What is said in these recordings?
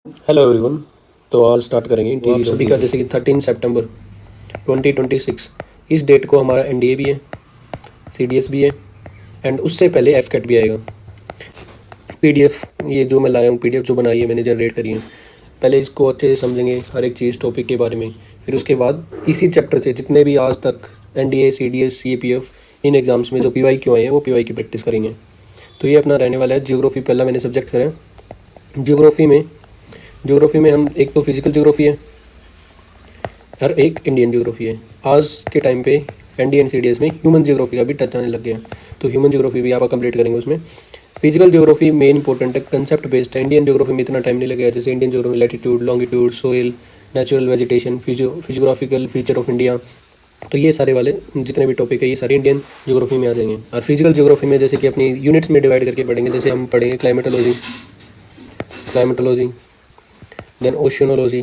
Hello everyone. तो आज start करेंगे इंटीरियर सभी का, जैसे कि 13 सितंबर 2026 इस डेट को हमारा एनडीए भी है, सीडीएस भी है एंड उससे पहले एफकेट भी आएगा। पीडीएफ ये जो मैं लाया हूँ, पीडीएफ जो बनाई है मैंने, जनरेट करी है। पहले इसको अच्छे से समझेंगे हर एक चीज़ टॉपिक के बारे में, फिर उसके बाद इसी चैप्टर से जितने भी आज तक एनडीए, सीडीएस, सीएपीएफ इन एग्ज़ाम्स में जो पीवाई क्यों आए हैं वो पीवाई की प्रैक्टिस करेंगे। तो ये अपना रहने वाला है ज्योग्राफी। पहला मैंने सब्जेक्ट करा है ज्योग्राफी में हम एक तो फिजिकल ज्योग्राफी है और एक इंडियन ज्योग्राफी है। आज के टाइम पे एनडीएन सीडीएस में ह्यूमन ज्योग्राफी का भी टच आने लग गया, तो ह्यूमन ज्योग्राफी भी आप कंप्लीट करेंगे उसमें। फिजिकल ज्योग्राफी मेन इंपॉर्टेंट है, कंसेप्ट बेस्ड है। इंडियन ज्योग्राफी में इतना टाइम नहीं लगेगा, जैसे Indian geography latitude, longitude, soil, natural vegetation, physiographical feature of India, तो ये सारे वाले जितने भी टॉपिक है ये सारे इंडियन ज्योग्राफी में आ जाएंगे। और फिजिकल ज्योग्राफी में जैसे कि अपनी यूनिट्स में डिवाइड करके पढ़ेंगे, जैसे हम पढ़ेंगे क्लाइमेटोलॉजी, देन ओशियोनोलॉजी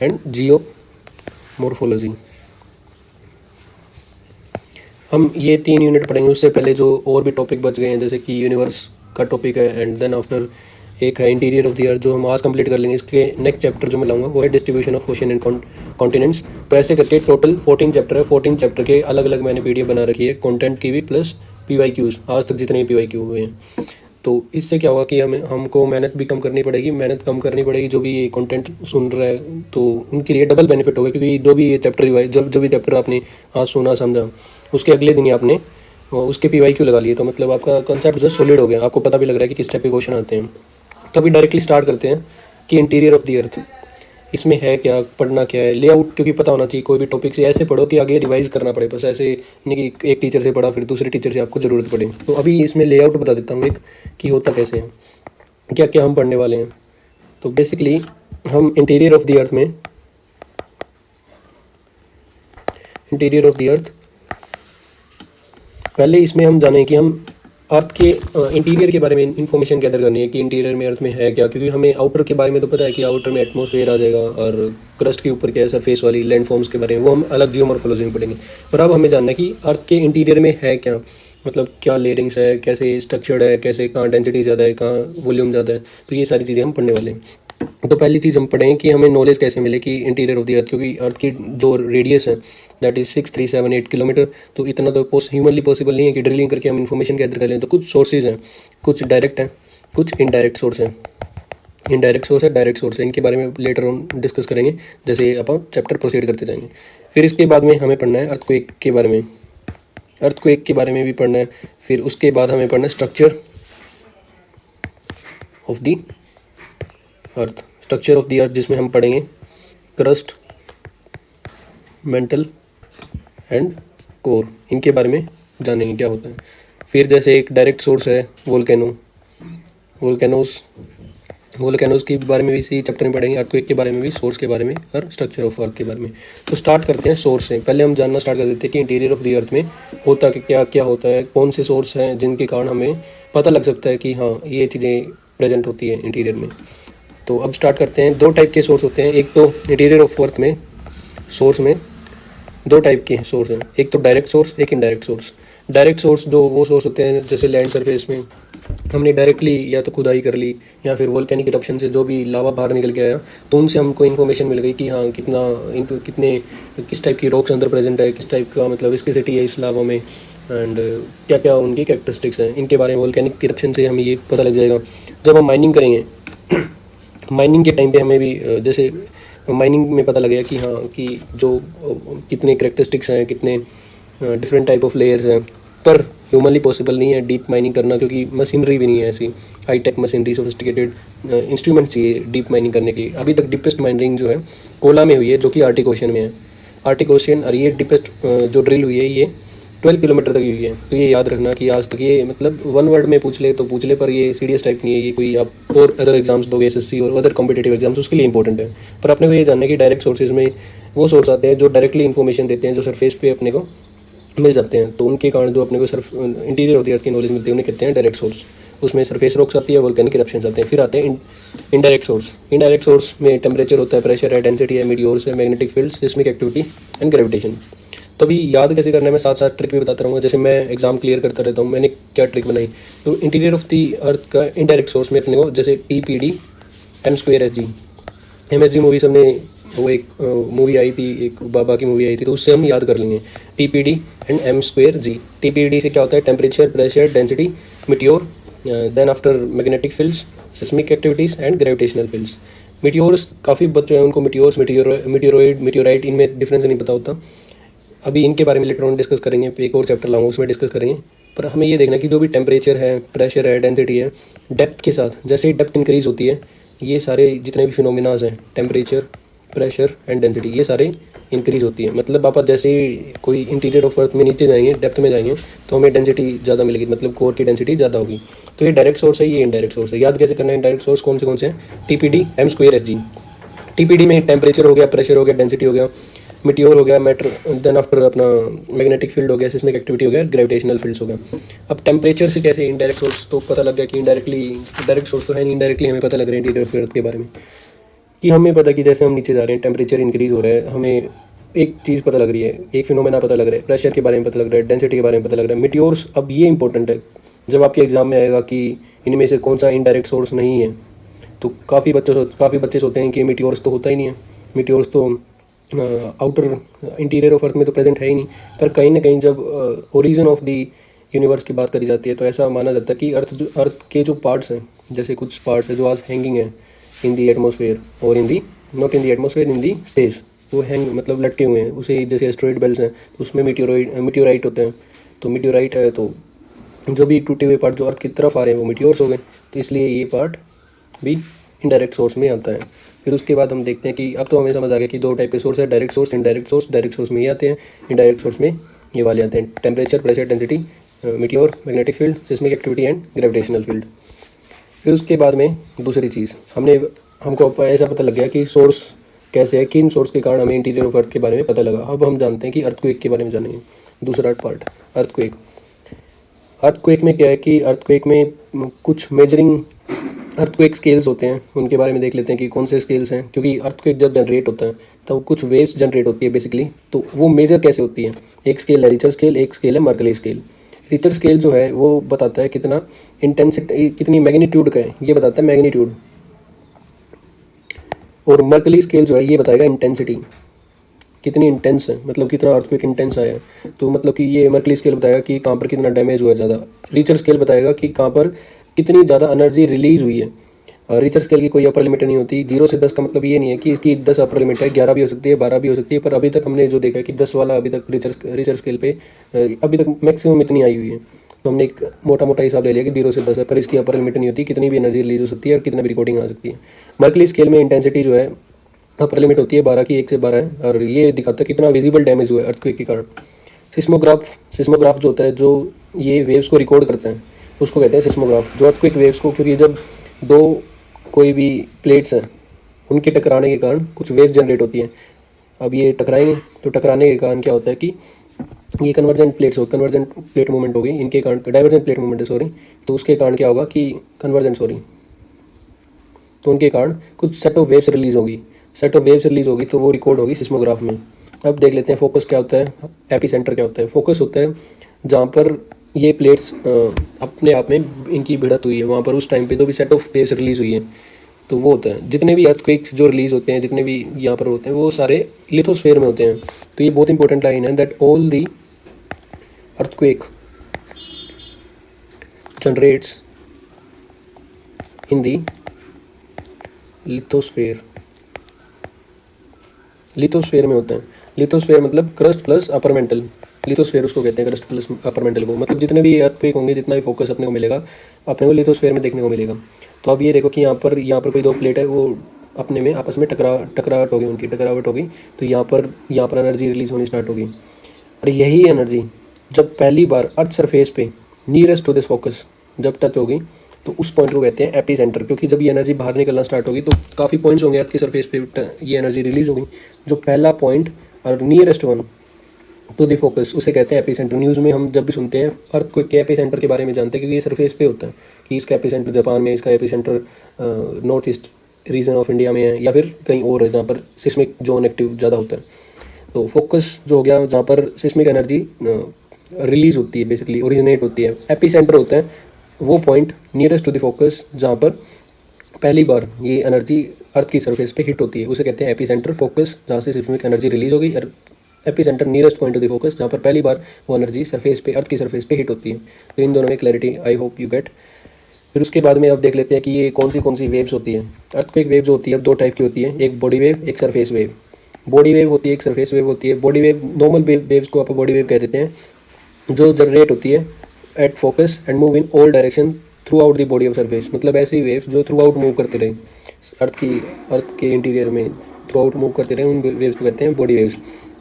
एंड जियोमॉर्फोलॉजी। हम ये 3 यूनिट पढ़ेंगे। उससे पहले जो और भी टॉपिक बच गए हैं, जैसे कि यूनिवर्स का टॉपिक है एंड देन आफ्टर एक है इंटीरियर ऑफ द अर्थ, जो हम आज कंप्लीट कर लेंगे। इसके नेक्स्ट चैप्टर जो मैं लाऊंगा वो है distribution of ocean and continents. तो ऐसे करके टोटल 14 चैप्टर है। 14 चैप्टर के अलग अलग मैंने पीडीएफ बना रखी है, कंटेंट की भी प्लस पीवाईक्यूज, आज तक जितने पीवाईक्यू हुए हैं। तो इससे क्या हुआ कि हमको मेहनत भी कम करनी पड़ेगी। जो भी ये कंटेंट सुन रहा है तो उनके लिए डबल बेनिफिट होगा, क्योंकि जो भी ये चैप्टर रिवाइज जो भी चैप्टर आपने आज सुना समझा, उसके अगले दिन ही आपने उसके पीवाईक्यू लगा लिए, तो मतलब आपका कंसेप्ट जो सॉलिड हो गया, आपको पता भी लग रहा है कि किस टाइप के क्वेश्चन आते हैं। तो अभी डायरेक्टली स्टार्ट करते हैं कि इंटीरियर ऑफ द अर्थ इसमें है क्या, पढ़ना क्या है। लेआउट क्योंकि पता होना चाहिए, कोई भी टॉपिक से ऐसे पढ़ो कि आगे रिवाइज करना पड़े, बस ऐसे नहीं कि एक टीचर से पढ़ा फिर दूसरे टीचर से आपको ज़रूरत पड़े। तो अभी इसमें लेआउट बता देता हूँ एक, कि होता कैसे है, क्या क्या हम पढ़ने वाले हैं। तो बेसिकली हम इंटीरियर ऑफ द अर्थ पहले इसमें हम जानें कि हम अर्थ के इंटीरियर के बारे में इंफॉर्मेशन गैदर करनी है कि इंटीरियर में अर्थ में है क्या। क्योंकि हमें आउटर के बारे में तो पता है कि आउटर में एटमॉस्फेयर आ जाएगा, और क्रस्ट के ऊपर क्या है, सरफेस वाली लैंड फॉर्म्स के बारे में वो हम अलग जियोमॉर्फोलॉजी में पढ़ेंगे। पर अब हमें जानना है कि अर्थ के इंटीरियर में है क्या, मतलब क्या लेयरिंग्स है, कैसे स्ट्रक्चर्ड है, कैसे कहाँ डेंसिटी ज़्यादा है, कहाँ वॉल्यूम ज़्यादा है। तो ये सारी चीज़ें हम पढ़ने वाले हैं। तो पहली चीज़ हम पढ़ें कि हमें नॉलेज कैसे मिले कि इंटीरियर ऑफ द अर्थ, क्योंकि अर्थ की जो रेडियस है दैट इज़ 6378 किलोमीटर। तो इतना तो ह्यूमनली पॉसिबल नहीं है कि ड्रिलिंग करके हम इन्फॉर्मेशन गैदर कर लें। तो कुछ सोर्सेज हैं, कुछ डायरेक्ट हैं, कुछ इनडायरेक्ट सोर्स हैं। डायरेक्ट सोर्स है, इनके बारे में लेटर ऑन डिस्कस करेंगे जैसे अपन चैप्टर प्रोसीड करते जाएंगे। फिर इसके बाद में हमें पढ़ना है अर्थक्वेक के बारे में भी पढ़ना है। फिर उसके बाद हमें पढ़ना है स्ट्रक्चर ऑफ द अर्थ, जिसमें हम पढ़ेंगे क्रस्ट, मेंटल एंड कोर, इनके बारे में जानेंगे क्या होता है। फिर जैसे एक डायरेक्ट सोर्स है वोल्केनोज के बारे में भी इसी चैप्टर में पढ़ेंगे, अर्थक्वेक के बारे में भी, सोर्स के बारे में और स्ट्रक्चर ऑफ अर्थ के बारे में। तो स्टार्ट करते हैं सोर्स से। पहले हम जानना स्टार्ट कर देते हैं कि इंटीरियर ऑफ द अर्थ में होता कि क्या क्या होता है, कौन से सोर्स हैं जिनके कारण हमें पता लग सकता है कि हाँ ये चीज़ें प्रेजेंट होती है इंटीरियर में। तो अब स्टार्ट करते हैं। 2 टाइप के सोर्स होते हैं। एक तो इंटीरियर ऑफ अर्थ में सोर्स में 2 टाइप के सोर्स हैं, एक तो डायरेक्ट सोर्स, एक इनडायरेक्ट सोर्स। डायरेक्ट सोर्स जो वो सोर्स होते हैं जैसे लैंड सरफेस में हमने डायरेक्टली या तो खुदाई कर ली, या फिर वोल्केनिक इरप्शन से जो भी लावा बाहर निकल के आया, तो उनसे हमको इन्फॉर्मेशन मिल गई कि हाँ किस टाइप की रॉक्स अंदर प्रेजेंट है, किस टाइप का मतलब विस्कोसिटी है इस लावा में, एंड क्या क्या उनकी कैरेक्टरिस्टिक्स हैं। इनके बारे में वोल्केनिक इरप्शन से हमें ये पता लग जाएगा। जब हम माइनिंग करेंगे माइनिंग के टाइम पे हमें भी जैसे माइनिंग में पता लगेगा कि हाँ कि जो कितने करेक्टरिस्टिक्स हैं, कितने डिफरेंट टाइप ऑफ लेयर्स हैं। पर ह्यूमनली पॉसिबल नहीं है डीप माइनिंग करना, क्योंकि मशीनरी भी नहीं है ऐसी हाईटेक मशीनरी, सोफिस्टिकेटेड इंस्ट्रूमेंट चाहिए डीप माइनिंग करने के लिए। अभी तक डीपेस्ट माइनिंग जो है कोला में हुई है, जो कि आर्टिक ओशन में है। आर्टिक ओशन, और ये डीपेस्ट जो ड्रिल हुई है ये 12 किलोमीटर तक हुई है। तो ये याद रखना कि आज तक ये मतलब वन वर्ड में पूछ ले तो पूछ ले, पर ये सीरियस टाइप नहीं है। ये कोई आप और अदर एग्जाम्स दोगे, एसएससी और अदर कॉम्पिटेटिव एग्जाम्स, उसके लिए इंपॉर्टेंट है। पर अपने को ये जानना है कि डायरेक्ट सोर्सेज में वो सोर्स आते हैं जो डायरेक्टली इन्फॉर्मेशन देते हैं, जो सरफेस पे अपने को मिल जाते हैं। तो उनके कारण जो अपने को इंटीरियर ऑफ द अर्थ की नॉलेज मिलती है उन्हें कहते हैं डायरेक्ट सोर्स। उसमें सरफेस रॉक्स आती है, वोल्केनिक इरप्शंस आते हैं। फिर आते हैं इनडायरेक्ट सोर्स में टेम्परेचर होता है, प्रेशर है, डेंसिटी है, मीटियोर्स है, magnetic field, seismic activity and gravitation. तो अभी याद कैसे करना है मैं साथ साथ ट्रिक भी बताता रहूँगा। जैसे मैं एग्जाम क्लियर करता रहता हूँ, मैंने क्या ट्रिक बनाई। तो इंटीरियर ऑफ दी अर्थ का इनडायरेक्ट सोर्स में अपने को जैसे TPD M²SG MSG मूवी सबने वो एक मूवी आई थी, एक बाबा की मूवी आई थी, तो उससे हम याद कर लेंगे TPD एंड M²G। TPD से क्या होता है, temperature, pressure, density, meteor, then after magnetic fields, seismic activities and gravitational fields. Meteors काफ़ी बच्चे हैं उनको मिट्योर्स, मिट्योरॉइड, मिट्योराइट, इनमें डिफरेंस नहीं पता होता। अभी इनके बारे में लेटर ऑन डिस्कस करेंगे, एक और चैप्टर लाऊंगा उसमें डिस्कस करेंगे। पर हमें ये देखना कि जो भी टेम्परेचर है, प्रेशर है, डेंसिटी है, डेप्थ के साथ जैसे ही डेप्थ इंक्रीज होती है, ये सारे जितने भी फिनोमिनाज हैं, टेम्परेचर, प्रेशर एंड डेंसिटी, ये सारे इंक्रीज होती है। मतलब आप जैसे ही कोई इंटीरियर ऑफ अर्थ में नीचे जाएंगे, डेप्थ में जाएंगे, तो हमें डेंसिटी ज़्यादा मिलेगी, मतलब कोर की डेंसिटी ज़्यादा होगी। तो ये डायरेक्ट सोर्स है, ये इनडायरेक्ट सोर्स है। याद कैसे करना है इनडायरेक्ट सोर्स कौन से हैं, TPD M²SG। TPD में टेम्परेचर हो गया, प्रेशर हो गया, डेंसिटी हो गया, मिट्योर हो गया, मैटर, देन आफ्टर अपना मैग्नेटिक फील्ड हो गया, सिस्मिक एक्टिविटी हो गया, ग्रेविटेशनल फील्ड्स हो गया। अब टेम्परेचर से कैसे इनडायरेक्ट सोर्स, तो पता लग गया कि इनडायरेक्टली, डायरेक्ट सोर्स तो है नहीं, इनडायरेक्टली हमें पता लग रहा है इंटीरियर ऑफ अर्थ के बारे में, कि हमें पता कि जैसे हम नीचे जा रहे हैं, टेम्परेचर इंक्रीज हो रहा है, हमें एक चीज़ पता लग रही है, एक फिनोमेना पता लग रहा है, प्रेशर के बारे में पता लग रहा है, डेंसिटी के बारे में पता लग रहा है, मिट्योर्स। अब ये इंपॉर्टेंट है, जब आपके एग्जाम में आएगा कि इनमें से कौन सा इनडायरेक्ट सोर्स नहीं है, तो काफ़ी बच्चे सोचते हैं कि मिट्योर्स तो होता ही नहीं है, मिट्योर्स तो आउटर इंटीरियर ऑफ अर्थ में तो प्रेजेंट है ही नहीं। पर कहीं ना कहीं जब ओरिजिन ऑफ द यूनिवर्स की बात करी जाती है, तो ऐसा माना जाता है कि अर्थ के जो पार्ट्स हैं, जैसे कुछ पार्ट्स हैं जो आज हैंगिंग है इन दी एटमॉस्फेयर और in the, not in the atmosphere, in the space, वो हैंग मतलब लटके हुए हैं। उसे जैसे एस्ट्रॉइड बेल्ट्स हैं, तो उसमें मिट्योराइट होते हैं। तो मिट्योराइट है, तो जो भी टूटे हुए पार्ट जो अर्थ की तरफ आ रहे हैं वो मिट्योर्स हो गए। तो इसलिए ये पार्ट भी इनडायरेक्ट सोर्स में आता है। फिर उसके बाद हम देखते हैं कि अब तो हमें समझ आ गया कि दो टाइप के सोर्स है, direct source, indirect source. Direct source में ये आते हैं, इनडायरेक्ट सोर्स में ये वाले आते हैं, temperature, pressure, density, meteor, magnetic field, seismic activity and gravitational field. फिर उसके बाद में दूसरी चीज़ हमको ऐसा पता लग गया कि सोर्स कैसे है, किन सोर्स के कारण हमें इंटीरियर ऑफ अर्थ के बारे में पता लगा। अब हम जानते हैं कि अर्थक्वेक के बारे में जानेंगे। दूसरा पार्ट, अर्थक्वेक। अर्थक्वेक में क्या है कि अर्थक्वेक में कुछ मेजरिंग अर्थक्वेक स्केल्स होते हैं, उनके बारे में देख लेते हैं कि कौन से स्केल्स हैं। क्योंकि अर्थक्वेक जब जनरेट होता है तब कुछ वेव्स जनरेट होती है बेसिकली, तो वो मेजर कैसे होती है। एक स्केल है रिचर स्केल, एक स्केल है मर्कली स्केल। रिचर स्केल जो है वो बताता है कितना इंटेंसिटी, कितनी मैग्नीट्यूड का है, ये बताता है मैग्नीट्यूड। और मर्कली स्केल जो है ये बताएगा इंटेंसिटी, कितनी इंटेंस है, मतलब कितना अर्थक्वेक इंटेंस आया है। तो मतलब कि ये मर्कली स्केल बताएगा कि कहाँ पर कितना डैमेज हुआ है ज़्यादा। रिचर स्केल बताएगा कि कहाँ पर कितनी ज़्यादा एनर्जी रिलीज हुई है। रिचर स्केल की कोई अपर लिमिट नहीं होती। 0 से 10 का मतलब ये नहीं है कि इसकी 10 अपर लिमिट है, 11 भी हो सकती है, 12 भी हो सकती है। पर अभी तक हमने जो देखा है कि 10 वाला अभी तक रिचर स्केल पे अभी तक मैक्सिमम इतनी आई हुई है। तो हमने एक मोटा मोटा हिसाब ले लिया कि 0 से 10 है, पर इसकी अपर लिमिट नहीं होती, कितनी भी एनर्जी रिलीज हो सकती है और कितना भी रिकॉर्डिंग आ सकती है। मर्कली स्केल में इंटेंसिटी जो है अपर लिमिट होती है 12 की, 1 से 12 है, और ये दिखाता है कितना विजिबल डैमेज हुआ है अर्थक्वेक के कारण। सिस्मोग्राफ जो होता है, जो ये वेव्स को रिकॉर्ड करते हैं, उसको कहते हैं सिस्मोग्राफ। जो अर्थक्वेक वेव्स को, क्योंकि जब दो कोई भी प्लेट्स हैं उनके टकराने के कारण कुछ वेव जनरेट होती हैं। अब ये टकराएंगे तो टकराने के कारण क्या होता है कि ये कन्वर्जेंट प्लेट मूवमेंट होगी, इनके कारण डाइवर्जेंट प्लेट मूवमेंट है, सॉरी। तो उसके कारण क्या होगा कि तो उनके कारण कुछ सेट ऑफ वेव्स रिलीज होगी, तो वो रिकॉर्ड होगी सिस्मोग्राफ में। अब देख लेते हैं फोकस क्या होता है, एपीसेंटर क्या होता है। फोकस होता है जहाँ पर ये प्लेट्स अपने आप में इनकी भिड़त हुई है, वहाँ पर उस टाइम पे जो भी सेट ऑफ वेव्स रिलीज हुई है, तो वो होता है। जितने भी अर्थक्वेक्स जो रिलीज होते हैं, जितने भी यहाँ पर होते हैं, वो सारे लिथोस्फेयर में होते हैं। तो ये बहुत इंपॉर्टेंट लाइन है, that all the earthquake generates in the lithosphere में होता है। लिथोस्फेयर मतलब crust plus upper mantle, lithosphere उसको कहते हैं, क्रस्ट प्लस अपर मेंटल को। मतलब जितने भी अर्थक्वेक होंगे, जितना भी फोकस अपने को मिलेगा, अपने को लिथोस्फेयर में देखने को मिलेगा। तो अब ये देखो कि यहाँ पर कोई दो प्लेट है, वो अपने में आपस में टकरावट होगी, तो यहाँ पर एनर्जी रिलीज होनी स्टार्ट होगी। और यही एनर्जी जब पहली बार अर्थ सरफेस पे नियरेस्ट टू दिस फोकस जब टच होगी, तो उस पॉइंट को कहते हैं एपी सेंटर। क्योंकि जब ये एनर्जी बाहर निकलना स्टार्ट होगी तो काफ़ी पॉइंट्स होंगे अर्थ की सरफेस पे, ये एनर्जी रिलीज होगी। जो पहला पॉइंट और nearest one two the focus, उसे कहते हैं एपी सेंटर। न्यूज़ में हम जब भी सुनते हैं अर्थ के एपी सेंटर के बारे में जानते हैं, क्योंकि ये सरफेस पे होता है कि इसका एपी सेंटर जापान में, इसका AP centre north east region of India में है, या फिर कहीं और है जहाँ पर सिस्मिक जोन एक्टिव ज़्यादा होता है। तो फोकस जो हो गया जहाँ पर सिस्मिक एनर्जी रिलीज होती है, बेसिकली ओरिजिनेट होती है। एपी सेंटर होता है वो point nearest to the focus जहाँ पर पहली बार ये एनर्जी अर्थ की सरफेस पे हिट होती है, उसे कहते हैं एपी सेंटर। फोकस जहाँ से सिस्मिक एनर्जी रिलीज होगी, और AP centre nearest point two the focus जहाँ पर पहली बार वो एनर्जी सरफेस पे, अर्थ की सरफेस पे हिट होती है। तो इन दोनों में clarity I hope you get. फिर उसके बाद में अब देख लेते हैं कि ये कौन सी वेव्स होती है। अर्थक्वेक वेव जो होती है अब दो टाइप की होती है, एक बॉडी वेव, एक सरफेस वेव। बॉडी वेव होती है, एक सरफेस वेव होती है। बॉडी वेव, नॉर्मल वेव्स को आप बॉडी वेव कह देते हैं, जो जनरेट होती है at focus and move in all direction through out the body of surface. मतलब ऐसी वेव्स जो थ्रू आउट मूव करते रहे अर्थ के इंटीरियर में, थ्रू आउट मूव करते रहे, उन वेव्स को कहते हैं बॉडी वेव्स।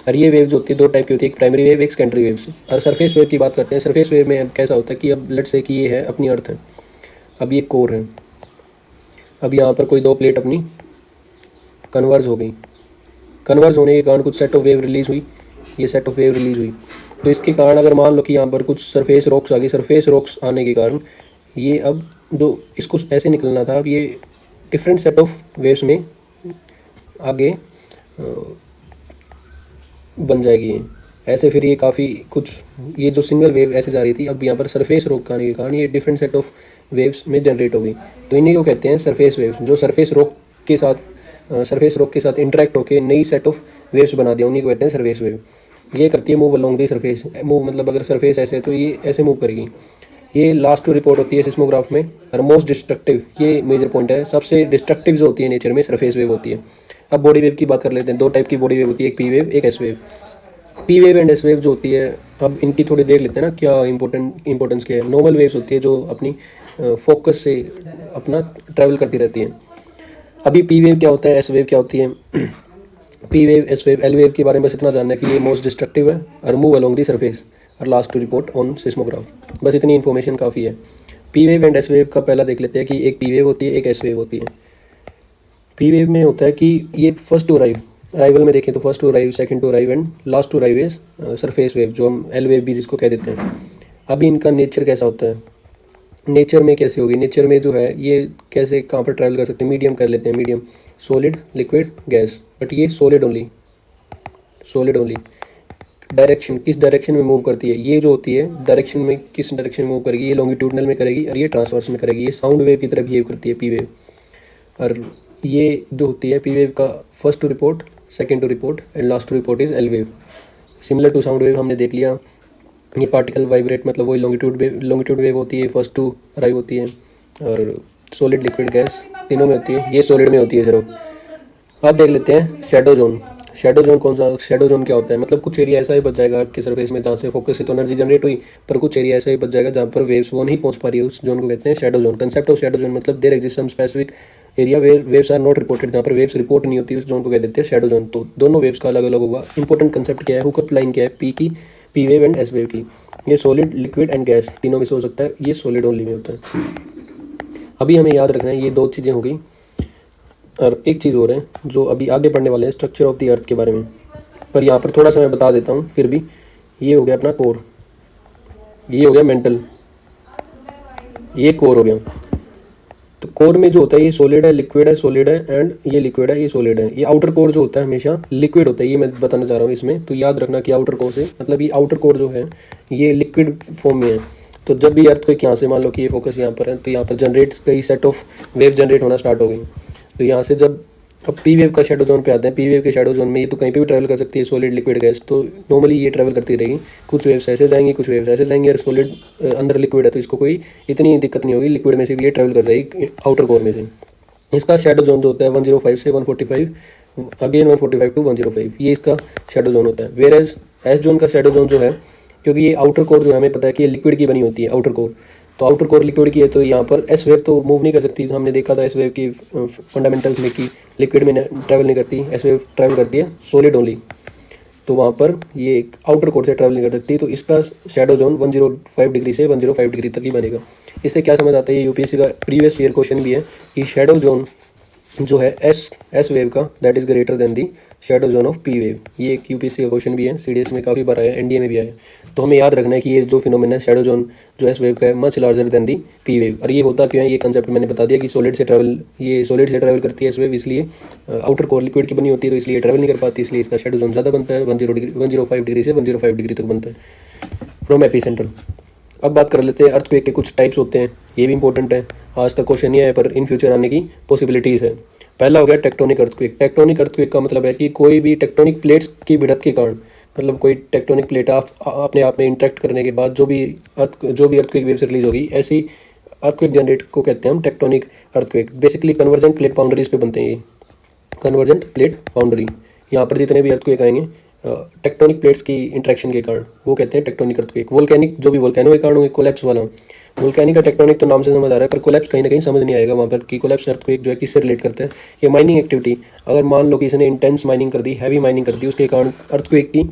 और ये वेव्स होती है दो टाइप की होती है, एक प्राइमरी वेव, एक सेकेंडरी वेव्स। और सरफेस वेव की बात करते हैं। सरफेस वेव में अब कैसा होता है कि अब लेट्स से कि ये है अपनी अर्थ है, अब ये कोर है, अब यहाँ पर कोई दो प्लेट अपनी कन्वर्ज हो गई। कन्वर्ज होने के कारण कुछ सेट ऑफ वेव रिलीज हुई, ये सेट ऑफ वेव रिलीज हुई। तो इसके कारण अगर मान लो कि यहाँ पर कुछ सरफेस रॉक्स आ गई, सरफेस रॉक्स आने के कारण ये अब जो इसको ऐसे निकलना था, अब ये डिफरेंट सेट ऑफ वेव्स में आगे बन जाएगी ये ऐसे। फिर ये काफ़ी कुछ, ये जो सिंगल वेव ऐसे जा रही थी, अब यहाँ पर सरफेस रॉक आने के कारण ये डिफरेंट सेट ऑफ वेव्स में जनरेट हो गई। तो इन्हीं को कहते हैं सरफेस वेव्स। जो सरफेस रॉक के साथ इंटरेक्ट होकर नई सेट ऑफ वेव्स बना दिया, उन्हीं को कहते हैं सरफेस वेव। ये करती है move along the surface. Move मतलब अगर सरफेस ऐसे है तो ये ऐसे मूव करेगी। ये लास्ट टू रिपोर्ट होती है सिस्मोग्राफ में। और मोस्ट डिस्ट्रक्टिव, ये मेजर पॉइंट है, सबसे डिस्ट्रक्टिव जो होती है नेचर में सरफेस वेव होती है। अब बॉडी वेव की बात कर लेते हैं। दो टाइप की बॉडी वेव होती है, एक पी वेव, एक S wave. P wave and S wave जो होती है, अब इनकी थोड़ी देख लेते हैं ना क्या इंपॉर्टेंस क्या है। नॉर्मल वेव्स होती है जो अपनी फोकस से अपना ट्रैवल करती रहती है। अभी पी वेव क्या होता है, एस वेव क्या होती है। P wave, S wave, L wave के बारे में बस इतना जानना है कि ये मोस्ट डिस्ट्रक्टिव है और मूव अलोंग दी सरफेस और last to report on seismograph. बस इतनी इन्फॉर्मेशन काफ़ी है। P wave and S wave का पहला देख लेते हैं कि एक पी वेव होती है, एक एस वेव होती है। पी वेव में होता है कि ये फर्स्ट टू अराइवल में देखें तो first to arrive, second to arrive and last to arrive is surface wave, जो हम एल वेव भी जिसको कह देते हैं। अभी इनका नेचर कैसा होता है, नेचर में कैसे होगी, नेचर में जो है ये कैसे कहाँ पर ट्रैवल कर सकते हैं। मीडियम कर लेते हैं, medium, solid, liquid, gas. But ये सॉलिड ओनली। डायरेक्शन, किस डायरेक्शन में मूव करती है, ये जो होती है डायरेक्शन में, किस डायरेक्शन में मूव करेगी, ये लॉन्गिट्यूडनल में करेगी और ये ट्रांसवर्स में करेगी। ये साउंड वेव की तरह बिहेव करती है पी वेव। और ये जो होती है पी वेव का first to report, second to report and last to report is L wave. Similar to sound wave हमने देख लिया। ये पार्टिकल वाइब्रेट, मतलब वही लॉन्गिट्यूड वेव होती है, फर्स्ट टू अराइव होती है। और सॉलिड, लिक्विड, गैस तीनों में होती है। ये सॉलिड में होती है सिर्फ। अब देख लेते हैं शेडो जोन। शेडो जोन कौन सा, शेडो जोन क्या होता है, मतलब कुछ एरिया ऐसा ही बच जाएगा अर्थ की सरफेस में जहाँ से फोकस से तो एनर्जी जनरेट हुई, पर कुछ एरिया ऐसा ही बच जाएगा जहाँ पर वेव्स वो नहीं पहुँच पा रही है। उस जोन को कहते हैं shadow zone. Concept of shadow zone मतलब there exist some specific area where waves are not reported, जहाँ पर वेव्स रिपोर्ट नहीं होती, उस जोन को कह देते हैं शेडो जोन। तो दोनों वेव्स का अलग अलग होगा। इंपॉर्टेंट कंसेप्ट क्या है, हुकअप लाइन क्या है, पी की, P wave and S wave की। ये सॉलिड, लिक्विड एंड गैस तीनों में से हो सकता है, ये सॉलिड ओनली में होता है। अभी हमें याद रखना है ये दो चीज़ें हो गई। और एक चीज़ और है जो अभी आगे पढ़ने वाले हैं, स्ट्रक्चर ऑफ द अर्थ के बारे में। पर यहाँ पर थोड़ा सा मैं बता देता हूँ फिर भी। ये हो गया अपना कोर, ये हो गया मेंटल, ये कोर हो गया। तो कोर में जो होता है ये सॉलिड है, लिक्विड है, सॉलिड है एंड ये लिक्विड है, ये सॉलिड है। ये आउटर कोर जो होता है हमेशा लिक्विड होता है, ये मैं बताना चाह रहा हूँ इसमें। तो याद रखना कि आउटर कोर से मतलब ये आउटर कोर जो है ये लिक्विड फॉर्म में है। तो जब भी अर्थ को यहाँ से मान लो कि ये फोकस यहाँ पर है, तो यहाँ पर जनरेट कई सेट ऑफ वेव जनरेट होना स्टार्ट हो गई। तो यहाँ से जब अब पी वेव का शेडो जोन पे आते हैं, पी वेव के शेडो जोन में ये तो कहीं पे भी ट्रैवल कर सकती है, सॉलिड, लिक्विड, गैस। तो नॉर्मली ये ट्रैवल करती रहेगी। कुछ वेव्स ऐसे जाएंगी, कुछ वेव्स ऐसे जाएंगी। और सॉलिड अंदर लिक्विड है तो इसको कोई इतनी दिक्कत नहीं होगी, लिक्विड में से भी ये ट्रैवल कर जाएगी आउटर कोर में से। इसका शेडो जोन जो होता है 105 से 145, अगेन 145 टू 105, ये इसका शेडो जोन होता है। वेयर एज एस जोन का शेडो जोन जो है, क्योंकि ये आउटर कोर जो है हमें पता है कि ये लिक्विड की बनी होती है आउटर कोर, तो आउटर कोर लिक्विड की है, तो यहाँ पर एस वेव तो मूव नहीं कर सकती। हमने देखा था एस वेव की फंडामेंटल्स में कि लिक्विड में ट्रैवल नहीं करती, एस वेव ट्रैवल करती है सॉलिड ओनली। तो वहाँ पर ये आउटर कोर से ट्रैवल नहीं कर सकती। तो इसका शेडो जोन 105 डिग्री से 105 डिग्री तक ही बनेगा। इससे क्या समझ आता है, ये यूपीएससी का प्रीवियस ईयर क्वेश्चन भी है कि शेडो जोन जो है एस वेव का, that is greater than the shadow zone of P wave. ये एक यूपीएससी का क्वेश्चन भी है, सीडीएस में काफ़ी बार आया, एनडीए में भी आया। तो हमें याद रखना है कि ये जो फिनोमेना है शेडो जोन जो एस वेव का है मच लार्जर देन दी पी वेव। और ये होता क्यों है, ये कंसेप्ट मैंने बता दिया कि सॉलिड से ट्रैवल करती है एस वेव, इसलिए आउटर कोर लिक्विड की बनी होती है, तो इसलिए ट्रैवल नहीं कर पाती, इसलिए इसका शेडो जोन ज़्यादा बनता है, 105 डिग्री से 105 डिग्री तक बनता है फ्रॉम एपीसेंटर। अब बात कर लेते हैं अर्थक्वेक के कुछ टाइप्स होते हैं, ये भी इंपॉर्टेंट है। आज तक क्वेश्चन ये है पर इन फ्यूचर आने की पॉसिबिलिटीज़ है। पहला हो गया टेक्टोनिक अर्थक्वेक। टेक्टोनिक अर्थक्वेक का मतलब है कि कोई भी टेक्टोनिक प्लेट्स की बढ़त के कारण, मतलब कोई टेक्टोनिक प्लेट अपने आप में इंटरेक्ट करने के बाद जो भी अर्थक्वेक वेव से रिलीज होगी, ऐसी अर्थक्वेक जनरेट को कहते हैं हम tectonic earthquake. Basically convergent plate boundaries पे बनते हैं ये, कन्वर्जेंट प्लेट बाउंड्री। यहाँ पर जितने भी अर्थक्वेक आएंगे टेक्टोनिक प्लेट्स की इंटरेक्शन के कारण वो कहते हैं टेक्टोनिक अर्थक्वेक। वोल्केनिक जो भी वोल्केनो के कारण होंगे, कोलैप्स वाला, वोल्केनिक का टेक्टोनिक तो नाम से समझ आ रहा है, पर कोलैप्स कहीं ना कहीं समझ नहीं आएगा वहाँ पर कि कोलैप्स अर्थक्वेक जो है किससे रिलेट करता है। ये माइनिंग एक्टिविटी, अगर मान लो कि इसने इंटेंस माइनिंग कर दी, हैवी माइनिंग कर दी, उसके कारण अर्थक्वेक की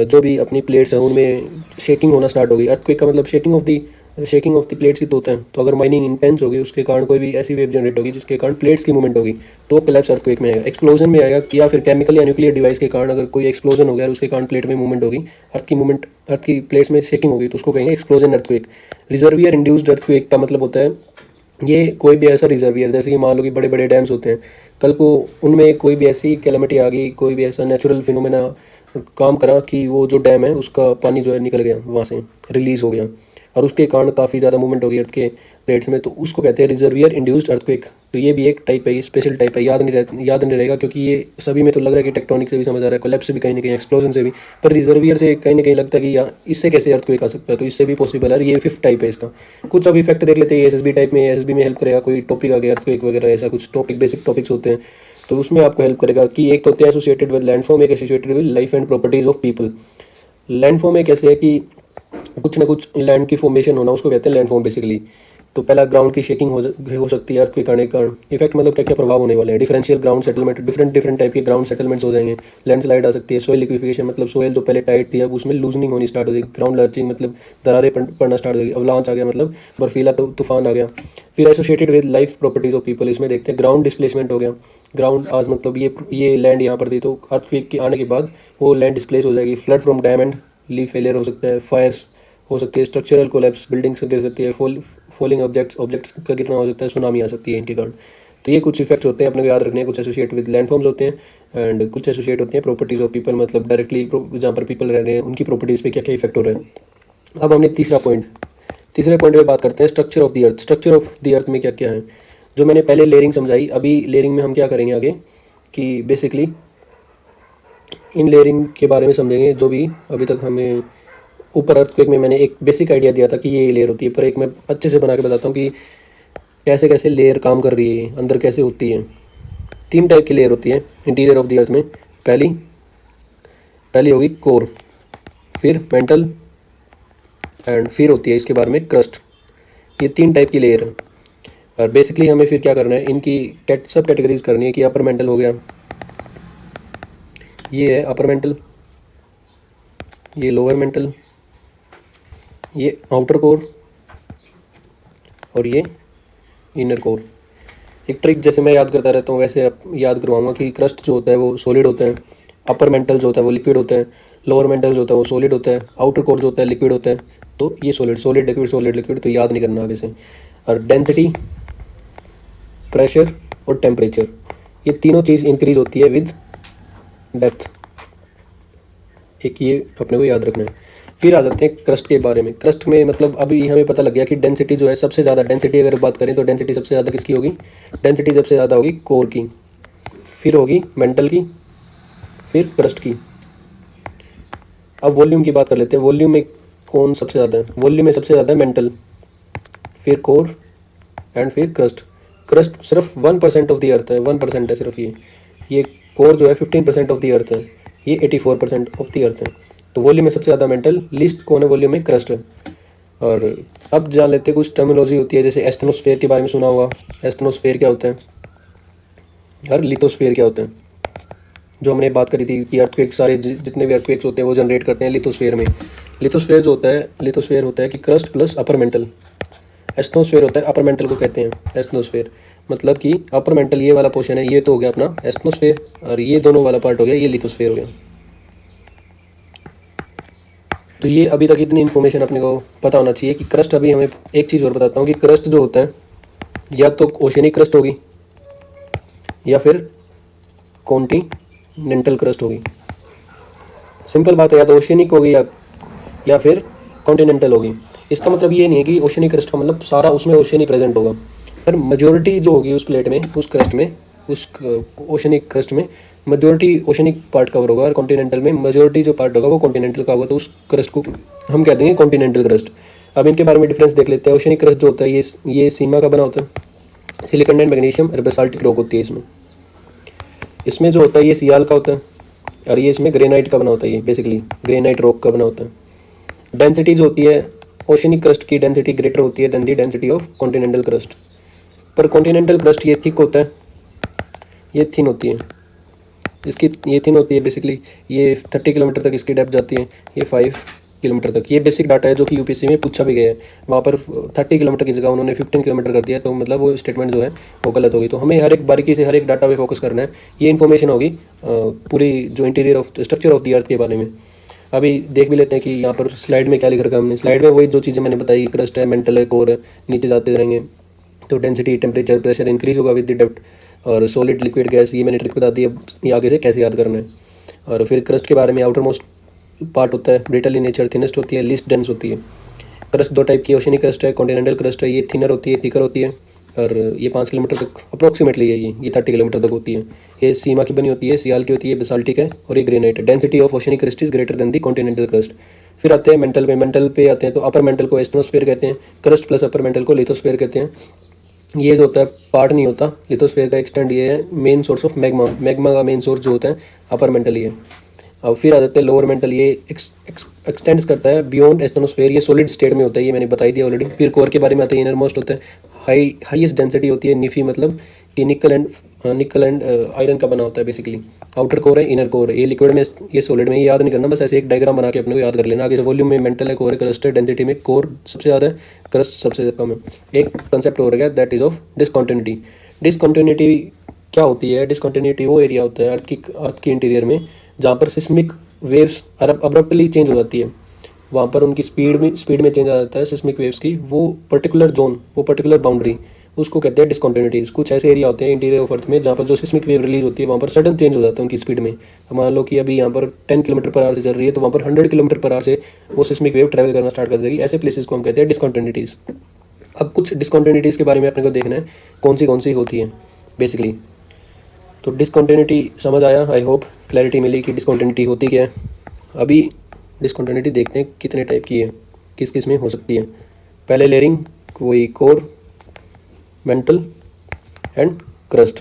जो भी अपनी प्लेट्स हैं उनमें शेकिंग होना स्टार्ट होगी। अर्थक्वेक का मतलब शेकिंग ऑफ द प्लेट्स ही तो होता है। तो अगर माइनिंग इंटेंस होगी उसके कारण कोई भी ऐसी वेव जनरेट होगी जिसके कारण प्लेट्स की मूवमेंट होगी, तो कोलैप्स अर्थक्वेक में आएगा। एक्सप्लोजन में आएगा, या फिर केमिकल या न्यूक्लियर डिवाइस के कारण अगर कोई एक्सप्लोजन हो गया और उसके कारण प्लेट में मूवमेंट होगी, अर्थ की प्लेट्स में शेकिंग होगी, तो उसको कहेंगे explosion earthquake. Reservoir induced earthquake का मतलब होता है ये कोई भी ऐसा रिजर्वियर, जैसे कि मान लो कि बड़े बड़े डैम्स होते हैं, कल को उनमें कोई भी ऐसी कैलेमिटी आ गई, कोई भी ऐसा नेचुरल फिनोमेना काम करा कि वो जो डैम है उसका पानी जो है निकल गया, वहाँ से रिलीज़ हो गया और उसके कारण काफ़ी ज़्यादा मूवमेंट हो गई अर्थ के प्लेट्स में, तो उसको कहते हैं रिजर्वियर इंड्यूस्ड अर्थक्वेक। तो ये भी एक टाइप है, ये स्पेशल टाइप है, याद नहीं रहेगा क्योंकि ये सभी में तो लग रहा है कि टेक्टोनिक से भी समझ आ रहा है, कोलैप्स से भी कहीं ना कहीं, एक्सप्लोजन से भी, पर रिजर्वियर से कहीं ना कहीं लगता है कि यार इससे कैसे अर्थक्वेक आ सकता है, तो इससे भी पॉसिबल है। ये फिफ्थ टाइप है इसका। कुछ अब इफेक्ट देख लेते हैं एसएसबी टाइप में। एसएसबी में हेल्प करेगा, कोई टॉपिक आ गया अर्थक्वेक वगैरह, ऐसा कुछ टॉपिक, बेसिक टॉपिक्स होते हैं, तो उसमें आपको हेल्प करेगा कि एक तो होते हैं एसोसिएटेड विद लैंडफॉर्म, एक associated with life and properties of people. Landform एक ऐसे है कि कुछ ना कुछ लैंड की फॉर्मेशन होना, उसको कहते हैं लैंडफॉर्म बेसिकली। तो पहला ग्राउंड की शेकिंग हो सकती है अर्थक्वेक आने के कारण। इफेक्ट मतलब क्या क्या प्रभाव होने वाले हैं, differential ground settlement, different type के ग्राउंड सेटलमेंट्स हो जाएंगे। लैंडस्लाइड आ सकती है। सॉइल लिक्विफिकेशन मतलब सॉइल जो पहले टाइट थी अब उसमें लूजनिंग होनी स्टार्ट हो जाएगी। ग्राउंड लर्चिंग मतलब दरारें पड़ना स्टार्ट हो जाएगी। अवलांच आ गया मतलब बर्फीला तूफान आ गया। फिर associated with life properties of people, इसमें देखते हैं ग्राउंड डिस्प्लेसमेंट हो गया। ग्राउंड आज मतलब ये लैंड यहाँ पर थी, तो अर्थक्वेक के आने के बाद वो लैंड डिस्प्लेस हो जाएगी। Flood from dam and leaf failure हो सकता है। फायर्स हो सकती है, स्ट्रक्चरल कोलैप्स, बिल्डिंग्स गिर सकती है, फॉलिंग ऑब्जेक्ट्स का गिरना हो सकता है, सुनामी आ सकती है इनके कारण। तो ये कुछ इफेक्ट्स होते हैं अपने को याद रखने हैं। कुछ एसोसिएट विद लैंडफॉर्म्स होते हैं एंड कुछ एसोसिएट होते हैं प्रॉपर्टीज ऑफ पीपल, मतलब डायरेक्टली जहाँ पर पीपल रह रहे हैं उनकी प्रॉपर्टीज़ पे क्या क्या इफेक्ट हो रहे हैं। अब हमने तीसरे पॉइंट पे बात करते हैं structure of the earth. Structure of the earth में क्या क्या है, जो मैंने पहले लेयरिंग समझाई, अभी लेयरिंग में हम क्या करेंगे आगे कि बेसिकली इन लेयरिंग के बारे में समझेंगे। जो भी अभी तक हमें ऊपर अर्थक्वेक में मैंने एक बेसिक आइडिया दिया था कि ये लेयर होती है, पर एक मैं अच्छे से बना के बताता हूँ कि कैसे कैसे लेयर काम कर रही है, अंदर कैसे होती है। 3 टाइप की लेयर होती है इंटीरियर ऑफ द अर्थ में। पहली होगी कोर, फिर मेंटल एंड फिर होती है इसके बारे में क्रस्ट। ये 3 टाइप की लेयर है और बेसिकली हमें फिर क्या करना है, इनकी सब कैटेगरीज करनी है कि अपर मेंटल हो गया, ये है अपर मेंटल, ये लोअर मेंटल, ये आउटर कोर और ये इनर कोर। एक ट्रिक जैसे मैं याद करता रहता हूँ वैसे आप याद करवाऊंगा कि क्रस्ट जो होता है वो सॉलिड होता है, अपर मेंटल जो होता है वो लिक्विड होता है, लोअर मेंटल जो होता है वो सॉलिड होता है, आउटर कोर जो होता है लिक्विड होता है। तो ये सॉलिड लिक्विड तो याद नहीं करना आगे से। और डेंसिटी, प्रेशर और टेम्परेचर, ये तीनों चीज़ इंक्रीज होती है विद डेप्थ। एक ये अपने को याद रखना है। फिर आ जाते हैं क्रस्ट के बारे में। क्रस्ट में मतलब अभी हमें पता लग गया कि डेंसिटी जो है सबसे ज़्यादा, डेंसिटी अगर बात करें तो डेंसिटी सबसे ज़्यादा किसकी होगी, डेंसिटी सबसे ज़्यादा होगी कोर की, फिर होगी मेंटल की, फिर क्रस्ट की। अब वॉल्यूम की बात कर लेते हैं। वॉल्यूम में कौन सबसे ज़्यादा है, वॉल्यूम में सबसे ज़्यादा है मेंटल, फिर कोर एंड फिर क्रस्ट। क्रस्ट सिर्फ 1% ऑफ द अर्थ है, 1% है सिर्फ ये कोर जो है 15% ऑफ द अर्थ है, ये 84% ऑफ द अर्थ है। तो वॉल्यूम में सबसे ज़्यादा मेंटल, लिस्ट कौन है वॉल्यूम में, क्रस्ट है। और अब जान लेते हैं कुछ टर्मिनोलॉजी होती है, जैसे एस्थनोस्फेयर के बारे में सुना होगा। एस्थनोस्फेयर क्या होता है और लिथोस्फेयर क्या होता है, जो हमने बात करी थी कि अर्थक्वेक सारे जितने भी अर्थक्वेक्स होते हैं वो जनरेट करते हैं लिथोस्फेयर में। लिथोस्फेयर जो होता है कि क्रस्ट प्लस अपर मेंटल। एस्थनोस्फेयर होता है अपर मेंटल को कहते हैं एस्थनोस्फेयर। मतलब कि अपर मेंटल ये वाला पोर्शन है, ये तो हो गया अपना एस्टोस्फेयर, और ये दोनों वाला पार्ट हो गया ये लिथोस्फेयर हो गया। तो ये अभी तक इतनी इन्फॉर्मेशन अपने को पता होना चाहिए कि क्रस्ट। अभी हमें एक चीज़ और बताता हूँ कि क्रस्ट जो होता है या तो ओशियनिक क्रस्ट होगी या फिर कॉन्टिनेंटल क्रस्ट होगी। सिंपल बात है, या तो ओशियनिक होगी या फिर कॉन्टिनेंटल होगी। इसका मतलब ये नहीं है कि ओशियनिक क्रस्ट का मतलब सारा उसमें ओशियन ही प्रेजेंट होगा, पर मेजोरिटी जो होगी उस प्लेट में, उस क्रस्ट में, उस ओशियनिक क्रस्ट में मेजोरिटी ओशियनिक पार्ट कवर होगा, और कॉन्टिनेंटल में मेजोरिटी जो पार्ट होगा वो कॉन्टिनेंटल का होगा। तो उस क्रस्ट को हम कहते हैं कॉन्टिनेंटल क्रस्ट। अब इनके बारे में डिफरेंस देख लेते हैं। ओशियनिक क्रस्ट जो होता है ये सीमा का बना होता है, सिलिकॉन एंड मैग्नीशियम और बेसाल्टिक रॉक होती है इसमें। इसमें जो होता है ये सियाल का होता है, और ये इसमें ग्रेनाइट का बना होता है। ये बेसिकली ग्रेनाइट रॉक का बना होता है। डेंसिटी जो होती है ओशियनिक क्रस्ट की डेंसिटी ग्रेटर होती है then the density of continental crust. पर कॉन्टिनेंटल क्रस्ट ये थिक होता है, ये थिन होती है, इसकी ये थिन होती है बेसिकली। ये 30 किलोमीटर तक इसकी डेप्थ जाती है, ये 5 किलोमीटर तक। ये बेसिक डाटा है जो कि यूपीएससी में पूछा भी गया है। वहाँ पर 30 किलोमीटर की जगह उन्होंने 15 किलोमीटर कर दिया, तो मतलब वो स्टेटमेंट जो है वो गलत होगी। तो हमें हर एक बारीकी से हर एक डाटा पे फोकस करना है। ये इन्फॉर्मेशन होगी पूरी जो interior of structure of the earth के बारे में। अभी देख भी लेते हैं कि यहाँ पर स्लाइड में क्या लिख रखा है हमने। स्लाइड में वही जो चीज़ें मैंने बताई, क्रस्ट है, मेंटल है, कोर है, नीचे जाते रहेंगे तो डेंसिटी, टेम्परेचर, प्रेशर इंक्रीज होगा विद द डेप्थ, और सॉलिड, लिक्विड, गैस, ये मैंने ट्रिक बता दी। अब ये आगे से कैसे याद करना है। और फिर क्रस्ट के बारे में, आउटर मोस्ट पार्ट होता है ब्रिटल इन नेचर, थिनेस्ट होती है, लीस्ट डेंस होती है। क्रस्ट दो टाइप की, ओशियनिक क्रस्ट है, कॉन्टिनेंटल क्रस्ट है। ये थिनर होती है, थिकर होती है, और ये 5 किलोमीटर तक अप्रोक्सीमेटली है, ये 30 किलोमीटर तक होती है। ये सीमा की बनी होती है, सियाल की होती है, बेसाल्टिक है, और ये ग्रेनाइट है। Density of oceanic crust is greater than the continental crust. फिर आते हैं मेंटल पे। मेंटल पे आते हैं तो अपर मेंटल को एस्टोस्फीयर कहते हैं, क्रस्ट प्लस अपर मेंटल को लिथोस्फीयर कहते हैं। ये जो होता है पार्ट नहीं होता लिथोस्फीयर का, एक्सटेंड ये है main source of magma. Magma का मेन सोर्स जो होता है अपर मेंटल ही है। अब फिर आ जाते हैं लोअर मेंटल, ये एक्सटेंड्स करता है बियॉन्ड एस्टोनोस्फेयर, ये सॉलिड स्टेट में होता है, ये मैंने बताई दिया ऑलरेडी। फिर कोर के बारे में आते हैं, इनर मोस्ट होता है, हाईएस्ट डेंसिटी होती है, निफी मतलब कि निकल एंड आयरन का बना होता है बेसिकली। आउटर कोर है, इनर कोर है, ये लिक्विड में, ये सॉलिड में। ये याद नहीं करना, बस ऐसे एक डायग्राम बना के अपने को याद कर लेना। आगे से वॉल्यूम में मेंटल है, कोर है, क्रस्ट है, डेंसिटी में कोर सबसे ज़्यादा है, क्रस्ट सबसे कम है। एक कंसेप्ट हो गया that is of discontinuity. Discontinuity क्या होती है? डिसकॉन्टिन्यूटी वो एरिया होता है अर्थ की इंटीरियर में जहाँ पर सिस्मिक वेव्स अब्रप्टली चेंज हो जाती है। वहाँ पर उनकी स्पीड में चेंज आ जाता है सिस्मिक वेव्स की। वो पर्टिकुलर जोन, वो पर्टिकुलर बाउंड्री, उसको कहते हैं डिसकॉन्टिन्यूटीज। कुछ ऐसे एरिया होते हैं इंटीरियर ऑफ अर्थ में जहाँ पर जो सिस्मिक वेव रिलीज होती है वहाँ पर सडन चेंज हो जाता है उनकी स्पीड में। मान लो कि अभी यहाँ पर 10 किलोमीटर पर आवर से चल रही है, तो वहाँ पर 100 किलोमीटर पर आवर से वो सिस्मिक वेव ट्रैवल करना स्टार्ट कर देगी। ऐसे प्लेसेस को हम कहते हैं डिसकॉन्टिन्यूटीज। अब कुछ डिसकॉन्टिन्यूटीज के बारे में अपने को देखना है कौन सी होती है बेसिकली। तो डिसकॉन्टिन्यूटी समझ आया, आई होप क्लैरिटी मिली कि डिसकॉन्टिन्यूटी होती क्या है। अभी डिसकॉन्टिन्यूटी देखते हैं कितने टाइप की है, किस किस में हो सकती है। पहले लेयरिंग, कोई कोर, मेंटल एंड क्रस्ट।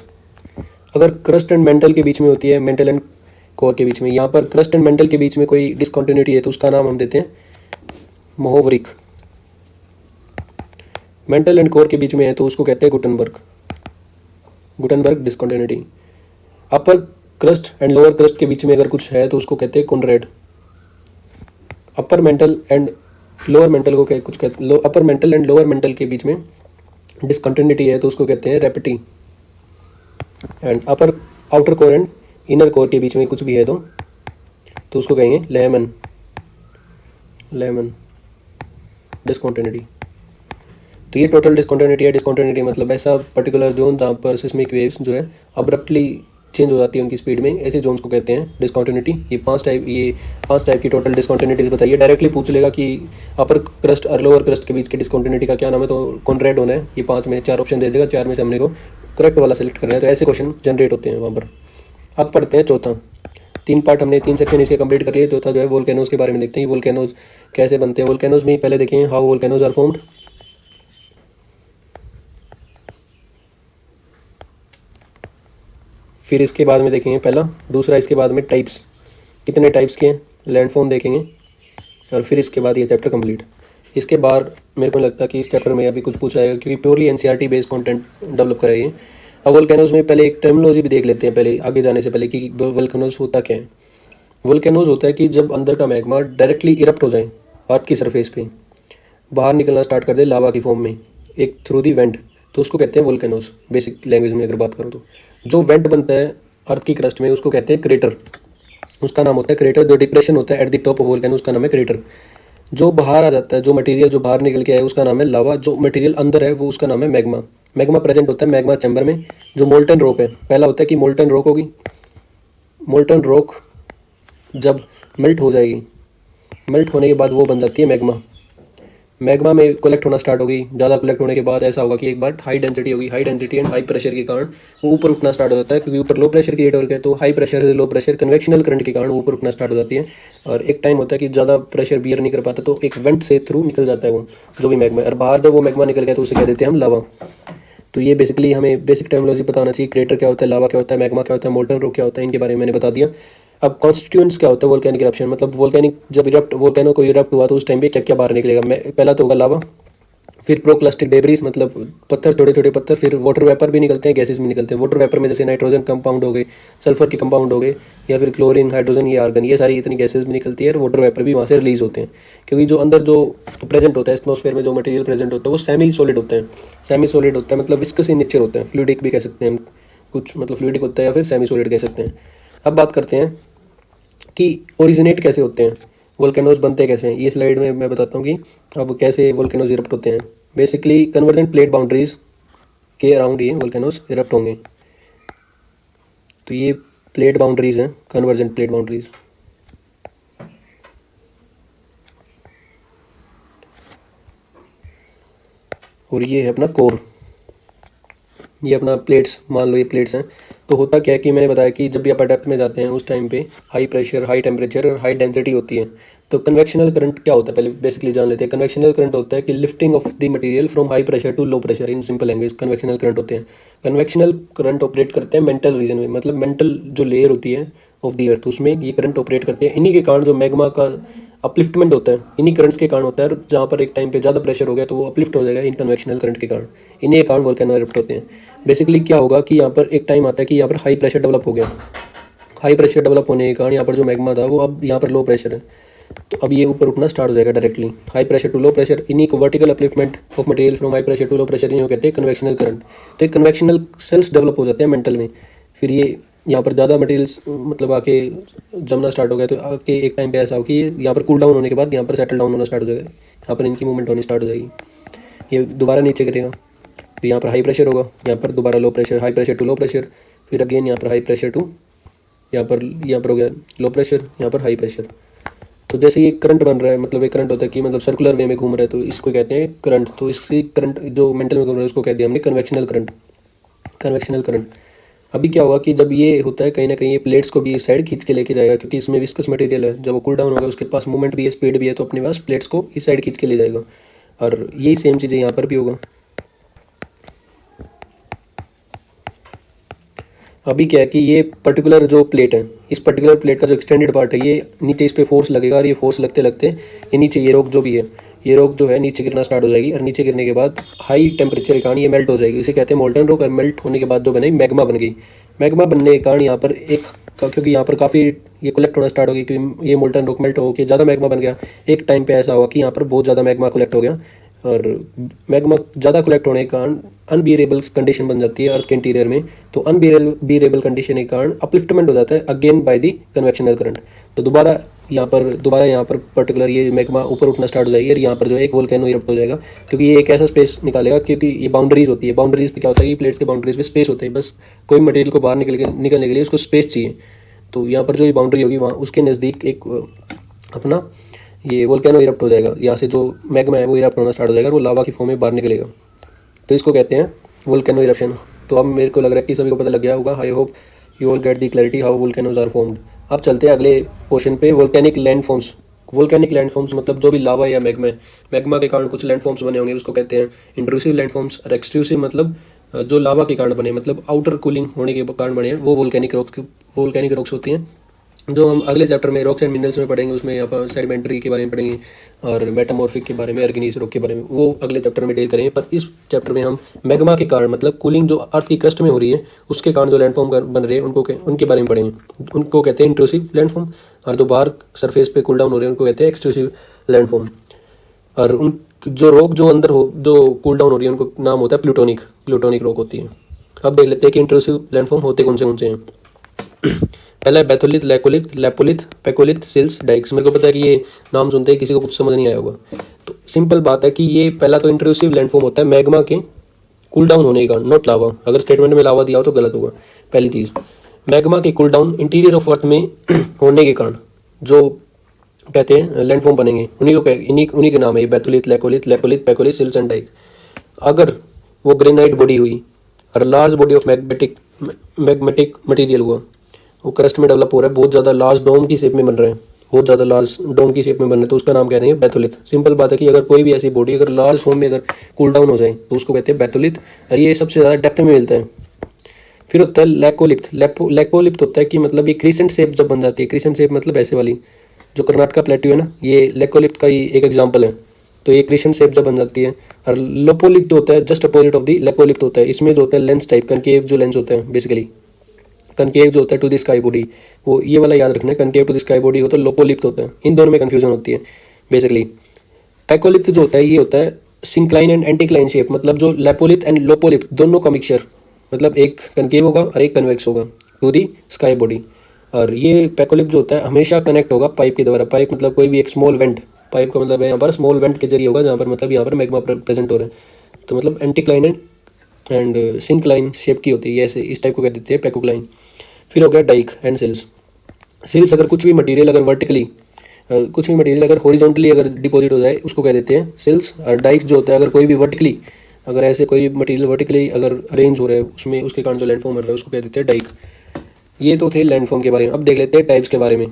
अगर क्रस्ट एंड मेंटल के बीच में होती है, मेंटल एंड कोर के बीच में, यहाँ पर क्रस्ट एंड मेंटल के बीच में कोई डिसकॉन्टिन्यूटी है तो उसका नाम हम देते हैं मोहोवरिक। मेंटल एंड कोर के बीच में है तो उसको कहते हैं Gutenberg discontinuity. Upper crust and lower crust के बीच में अगर कुछ है तो उसको कहते हैं Conrad. Upper mantle and lower mantle को कुछ कहते, upper mantle and lower mantle के बीच में डिसकॉन्टिन्यूटी है तो उसको कहते हैं Repetti. And upper outer core and inner core के बीच में कुछ भी है तो उसको कहेंगे लेमन डिसकॉन्टिन्यूटी। तो ये टोटल डिसकॉन्टिन्यूटी है। डिसकॉन्टिन्यूटी मतलब ऐसा पर्टिकुलर जोन जहाँ पर सिस्मिक वेव्स जो है अब्रप्टली चेंज हो जाती है उनकी स्पीड में, ऐसे जोन्स को कहते हैं डिसकॉन्टिन्यूटी। ये पांच टाइप की टोटल डिसकॉन्टिन्यूटीज बताइए। डायरेक्टली पूछ लेगा कि अपर क्रस्ट और लोअर क्रस्ट के बीच की डिसकॉन्टिन्यूटी का क्या नाम है, तो कॉनरेड होना है। ये 5 में 4 ऑप्शन दे देगा, 4 में से हमने को करेक्ट वाला सेलेक्ट करना है। तो ऐसे क्वेश्चन जनरेट होते हैं वहाँ पर। अब पढ़ते हैं चौथा। 3 पार्ट हमने 3 सेक्शन इसके कंप्लीट कर लिए। चौथा जो है वोल्केनोज के बारे में देखते हैं। वोल्केनोज कैसे बनते हैं। वोल्केनोज में पहले देखें हाउ वोल्केनोज आर फॉर्म्ड। फिर इसके बाद में देखेंगे पहला, दूसरा, इसके बाद में टाइप्स, कितने टाइप्स के हैं, लैंडफॉर्म देखेंगे, और फिर इसके बाद ये चैप्टर कंप्लीट। इसके बाद मेरे को लगता है कि इस चैप्टर में अभी कुछ पूछा जाएगा क्योंकि purely NCERT based content develop कराइए। अब वोल्केनोज में पहले एक टर्मिनोलॉजी भी देख लेते हैं पहले आगे जाने से पहले कि वोल्केनोज होता क्या है। वोल्केनोज होता है कि जब अंदर का मैग्मा डायरेक्टली इरप्ट हो जाए अर्थ की सरफेस पे, बाहर निकलना स्टार्ट कर दे लावा की फॉर्म में, एक थ्रू दी वेंट, तो उसको कहते हैं वोल्केनोस, बेसिक लैंग्वेज में अगर बात करूँ तो। जो वेंट बनता है अर्थ की क्रस्ट में उसको कहते हैं क्रेटर, उसका नाम होता है क्रेटर। जो डिप्रेशन होता है at the top of volcano उसका नाम है क्रेटर। जो बाहर आ जाता है, जो मटेरियल जो बाहर निकल के आए उसका नाम है लावा। जो मटेरियल अंदर है वो उसका नाम है मैग्मा। मैग्मा प्रेजेंट होता है मैग्मा चैम्बर में। जो मोल्टन रॉक है, पहला होता है कि मोल्टन रॉक होगी, मोल्टन रॉक जब मेल्ट हो जाएगी, मेल्ट होने के बाद वो बन जाती है मैग्मा। मैग्मा में कलेक्ट होना स्टार्ट होगी। ज़्यादा कलेक्ट होने के बाद ऐसा होगा कि एक बार हाई डेंसिटी होगी, high density and high pressure के कारण वो ऊपर उठना स्टार्ट हो जाता है, क्योंकि ऊपर लो प्रेशर क्रिएट हो गया, तो हाई प्रेशर से लो प्रेशर कन्वेक्शनल करंट के कारण वो ऊपर उठना स्टार्ट हो जाती है। और एक टाइम होता है कि ज़्यादा प्रेशर बियर नहीं कर पाता, तो एक वेंट से थ्रू निकल जाता है वो जो भी मैग्मा, और बाहर जब वो मैग्मा निकल गया तो उसे कह देते हैं हम लावा। तो ये बेसिकली हमें बेसिक टर्मिनोलॉजी पता होना चाहिए। क्रेटर क्या होता है, लावा क्या होता है, मैग्मा क्या होता है, मोल्टन रॉक क्या होता है, इनके बारे में मैंने बता दिया। अब कॉन्स्टिट्यूएंट्स क्या होता है वोल्केनिक इरप्शन, मतलब वोल्केनिक जब इरप्ट वोल्केनो को इरप्ट हुआ तो उस टाइम पे क्या क्या बाहर निकलेगा। पहला तो होगा लावा, फिर प्रोक्लास्टिक डेब्रिस मतलब पत्थर, छोटे छोटे पत्थर, फिर वाटर वेपर भी निकलते हैं, गैसेस भी निकलते हैं। वाटर वेपर में जैसे नाइट्रोजन कंपाउंड हो गए, सल्फर के कंपाउंड हो गए, या फिर क्लोरीन, हाइड्रोजन, ये आर्गन, ये सारी इतनी गैसेस भी निकलती है और वाटर वेपर भी वहाँ से रिलीज होते हैं। क्योंकि जो अंदर जो प्रेजेंट होता है एटमॉस्फेयर में, जो मटेरियल प्रेजेंट होता है वो सेमी सॉलिड होता है। सेमी सॉलिड होता है मतलब विस्कस इन नेचर होता है, फ्लूइडिक भी कह सकते हैं हम, कुछ मतलब फ्लूइडिक होता है या फिर सेमी सॉलिड कह सकते हैं। अब बात करते हैं कि ओरिजिनेट कैसे होते हैं, वोल्केनोज बनते कैसे हैं। ये स्लाइड में मैं बताता हूँ कि अब कैसे वोल्केनोज इरप्ट होते हैं। बेसिकली कन्वर्जेंट प्लेट बाउंड्रीज के अराउंड ये वोल्केनोज इरप्ट होंगे। तो ये प्लेट बाउंड्रीज हैं, कन्वर्जेंट प्लेट बाउंड्रीज। और ये है अपना कोर, ये अपना प्लेट्स, मान लो ये प्लेट्स हैं। तो होता क्या है कि मैंने बताया कि जब भी आप डेप्थ में जाते हैं उस टाइम पे हाई प्रेशर, हाई टेम्परेचर और हाई डेंसिटी होती है। तो कन्वेक्शनल करंट क्या होता है पहले बेसिकली जान लेते हैं। कन्वेक्शनल करंट होता है कि lifting of the material from high pressure to low pressure, in simple language convectional current होते हैं। कन्वेक्शनल करंट ऑपरेट करते हैं मेंटल रीजन में, मतलब मेंटल जो लेयर होती है ऑफ द अर्थ उसमें ये करंट ऑपरेट करते हैं। इन्हीं के कारण जो मैग्मा का अपलिफ्टमेंट होता है इन्हीं करंट्स के कारण होता है। जहाँ पर एक टाइम पे ज़्यादा प्रेशर हो गया तो वो अपलिफ्ट हो जाएगा इन कन्वेक्शनल करंट के कारण, इन्हीं के कारण वोल्केनो इरप्ट होते हैं। बेसिकली क्या होगा कि यहाँ पर एक टाइम आता है कि यहाँ पर हाई प्रेशर डेवलप हो गया। हाई प्रेशर डेवलप होने के कारण यहाँ पर जो मैग्मा था वो अब यहाँ पर लो प्रेशर है, तो अब ये ऊपर उठना स्टार्ट हो जाएगा directly. High pressure to low pressure, इन्हीं को vertical upliftment of material from high pressure to low pressure इन्हीं को कहते हैं कन्वेक्शनल करंट। तो एक कन्वेक्शनल सेल्स डेवलप हो जाते हैं मेंटल में। फिर ये यहाँ पर ज़्यादा मटेरियल्स मतलब आके जमना स्टार्ट हो गया, तो आके एक टाइम पे ऐसा हो कि यहाँ पर कूल डाउन होने के बाद यहाँ पर सेटल डाउन होना स्टार्ट हो जाएगा, यहाँ पर इनकी मूवमेंट होनी स्टार्ट हो जाएगी। ये दोबारा नीचे गिरेगा, तो यहाँ पर हाई प्रेशर होगा, यहाँ पर दोबारा low pressure, high pressure to low pressure, फिर अगेन यहाँ पर हाई प्रेशर टू यहाँ पर हो गया लो प्रेशर, यहाँ पर हाई प्रेशर। तो जैसे ये करंट बन रहा है, मतलब एक करंट होता है कि मतलब सर्कुलर वे में घूम रहा है, तो इसको कहते हैं करंट। तो इसकी करंट जो मेंटल में घूम रहा है उसको कह दिया हमने कन्वेक्शनल करंट, कन्वेक्शनल करंट। अभी क्या होगा कि जब ये होता है कहीं ना कहीं ये प्लेट्स को भी इस साइड खींच के लेके जाएगा, क्योंकि इसमें विस्कस मटेरियल है। जब वो कूल डाउन होगा उसके पास मूवमेंट भी है, स्पीड भी है, तो अपने पास प्लेट्स को इस साइड खींच के ले जाएगा। और यही सेम चीज़ें यहाँ पर भी होगा। अभी क्या है कि ये पर्टिकुलर जो प्लेट है, इस पर्टिकुलर प्लेट का जो एक्सटेंडेड पार्ट है, ये नीचे इस पर फोर्स लगेगा, और ये फोर्स लगते लगते ये नीचे ये रॉक जो भी है, ये रॉक जो है नीचे गिरना स्टार्ट हो जाएगी। और नीचे गिरने के बाद हाई टेम्परेचर के कारण ये मेल्ट हो जाएगी, इसे कहते हैं मोल्टन रॉक। और मेल्ट होने के बाद जो बने मैग्मा बन गई। मैग्मा बनने के कारण यहाँ पर क्योंकि यहाँ पर काफ़ी ये कलेक्ट होना स्टार्ट हो गई, क्योंकि ये मोल्टन रॉक मेल्ट हो के ज़्यादा मैग्मा बन गया। एक टाइम पे ऐसा हुआ कि यहाँ पर बहुत ज़्यादा मैग्मा कलेक्ट हो गया, और मैग्मा ज़्यादा कलेक्ट होने के कारण अनबियरेबल कंडीशन बन जाती है अर्थ के इंटीरियर में। तो अनबियरेबल कंडीशन के कारण अपलिफ्टमेंट हो जाता है again by the convectional current. तो दोबारा यहाँ पर पर्टिकुलर ये मैग्मा ऊपर उठना स्टार्ट हो जाएगी, और यहाँ पर जो एक वोल्केनो इरप्ट हो जाएगा, क्योंकि ये एक ऐसा स्पेस निकालेगा। क्योंकि ये बाउंड्रीज होती है, बाउंड्रीज पे क्या होता है कि प्लेट्स के बाउंड्रीज पे स्पेस होते हैं, बस कोई मटेरियल को बाहर निकलने के लिए उसको स्पेस चाहिए। तो यहाँ पर जो ये बाउंड्री होगी वहाँ उसके नज़दीक एक अपना ये वोल्केनो इरप्ट हो जाएगा। यहाँ से जो मैग्मा है वो इरप्ट होना स्टार्ट हो जाएगा और वो लावा की फॉर्म में बाहर निकलेगा। तो इसको कहते हैं वोल्केनो इरप्शन। तो अब मेरे को लग रहा है कि सभी को पता लग गया होगा। I hope you all get the clarity how volcanoes are formed. अब चलते हैं अगले क्वेश्चन पे, वोल्केनिक लैंडफॉर्म्स। वोल्केनिक लैंडफॉर्म्स मतलब जो भी लावा या मैग्मा के कारण कुछ लैंडफॉर्म्स बने होंगे उसको कहते हैं इंट्रूसिव लैंडफॉर्म्स। और एक्सट्रूसिव मतलब जो लावा के कारण बने, मतलब आउटर कूलिंग होने के कारण बने हैं, वो वोल्केनिक रॉक्स होती हैं, जो हम अगले चैप्टर में रॉक्स एंड मिनरल्स में पढ़ेंगे। उसमें यहाँ पर सेडिमेंट्री के बारे में पढ़ेंगे और मेटामॉर्फिक के बारे में, ऑर्गेनिज रॉक के बारे में, वो अगले चैप्टर में डील करेंगे। पर इस चैप्टर में हम मैग्मा के कारण मतलब कूलिंग जो अर्थ की क्रस्ट में हो रही है उसके कारण जो लैंडफॉर्म बन रहे हैं उनके बारे में पढ़ेंगे। उनको कहते हैं इंट्रूसिव लैंडफॉर्म, और जो बाहर सरफेस पे कूल डाउन हो रहे हैं उनको कहते हैं एक्सट्रूसिव लैंडफॉर्म। और जो रॉक जो अंदर हो, जो कूल डाउन हो रही है, उनको नाम होता है प्लूटोनिक रॉक होती है। अब देख लेते हैं कि इंट्रूसिव लैंडफॉर्म होते कौन से हैं। पहला है batholith, laccolith, lopolith, phacolith, सिल्स, dykes. मेरे को पता है कि ये नाम सुनते ही किसी को कुछ समझ नहीं आया होगा। तो सिंपल बात है कि ये पहला तो इंट्रूसिव लैंडफॉर्म होता है मैग्मा के कूल डाउन होने का, नॉट लावा। अगर स्टेटमेंट में लावा दिया हो तो गलत होगा। पहली चीज़, मैग्मा के cool down interior of earth में होने के कारण जो कहते हैं लैंडफॉर्म बनेंगे, उन्हीं के नाम है batholith, laccolith, lopolith, phacolith, sills and dyke. अगर वो ग्रेनाइट बॉडी हुई और large body of magmatic material हुआ, वो क्रस्ट में डेवलप हो रहा है, बहुत ज़्यादा लार्ज डोम की शेप में बन रहे हैं, बहुत ज़्यादा लार्ज डोम की शेप में बन रहे हैं, तो उसका नाम कहते हैं बैथोलिथ। सिंपल बात है कि अगर कोई भी ऐसी बॉडी अगर लार्ज फॉर्म में अगर कूल डाउन हो जाए तो उसको कहते हैं बैथोलिथ, और ये सबसे ज़्यादा डेप्थ में मिलता है। फिर होता है लैकोलिथ। लैकोलिथ होता है कि मतलब ये क्रिसेंट शेप जब बन जाती है, क्रिसेंट शेप मतलब ऐसे वाली, जो कर्नाटका प्लेट्यू है ना, ये लैकोलिथ का ही एक एग्जाम्पल है। तो ये क्रिसेंट शेप जब बन जाती है। और लोपोलिथ जो होता है just opposite of the laccolith होता है। इसमें जो होता है लेंस टाइप कनकेव जो लेंस होता है, बेसिकली कनकेव जो होता है टू द स्काई बॉडी, वो ये वाला याद रखना है, concave to the sky body होता है, लोपोलिथ होता है। इन दोनों में कन्फ्यूजन होती है बेसिकली। पैकोलिथ जो होता है ये होता है सिंक्लाइन एंड एंटीक्लाइन शेप, मतलब जो लैपोलिथ एंड लोपोलिथ दोनों का मिक्सचर, मतलब एक कनकेव होगा और एक कन्वेक्स होगा टू दी स्काई बॉडी। और ये पैकोलिथ जो होता है हमेशा कनेक्ट होगा पाइप के द्वारा। पाइप मतलब कोई भी एक स्मॉल वेंट, पाइप का मतलब है यहाँ पर स्मॉल वेंट के जरिए होगा, जहाँ पर मतलब यहाँ पर मैग्मा प्रेजेंट हो रहा है। तो मतलब एंटीक्लाइन एंड सिंक्लाइन शेप की होती है, ऐसे इस टाइप को कह देते हैं पैकोक्लाइन। फिर हो गया डाइक एंड सिल्स। सिल्स अगर कुछ भी मटेरियल अगर वर्टिकली, कुछ भी मटेरियल अगर हॉरिजॉन्टली अगर डिपॉजिट हो जाए उसको कह देते हैं सिल्स। और डाइक्स जो होता है अगर कोई भी वर्टिकली, अगर ऐसे कोई मटेरियल वर्टिकली अगर अरेंज हो रहा है उसमें, उसके कारण जो लैंडफॉर्म हो रहा है उसको कह देते हैं डाइक। ये तो थे लैंडफॉर्म के बारे में। अब देख लेते हैं टाइप्स के बारे में।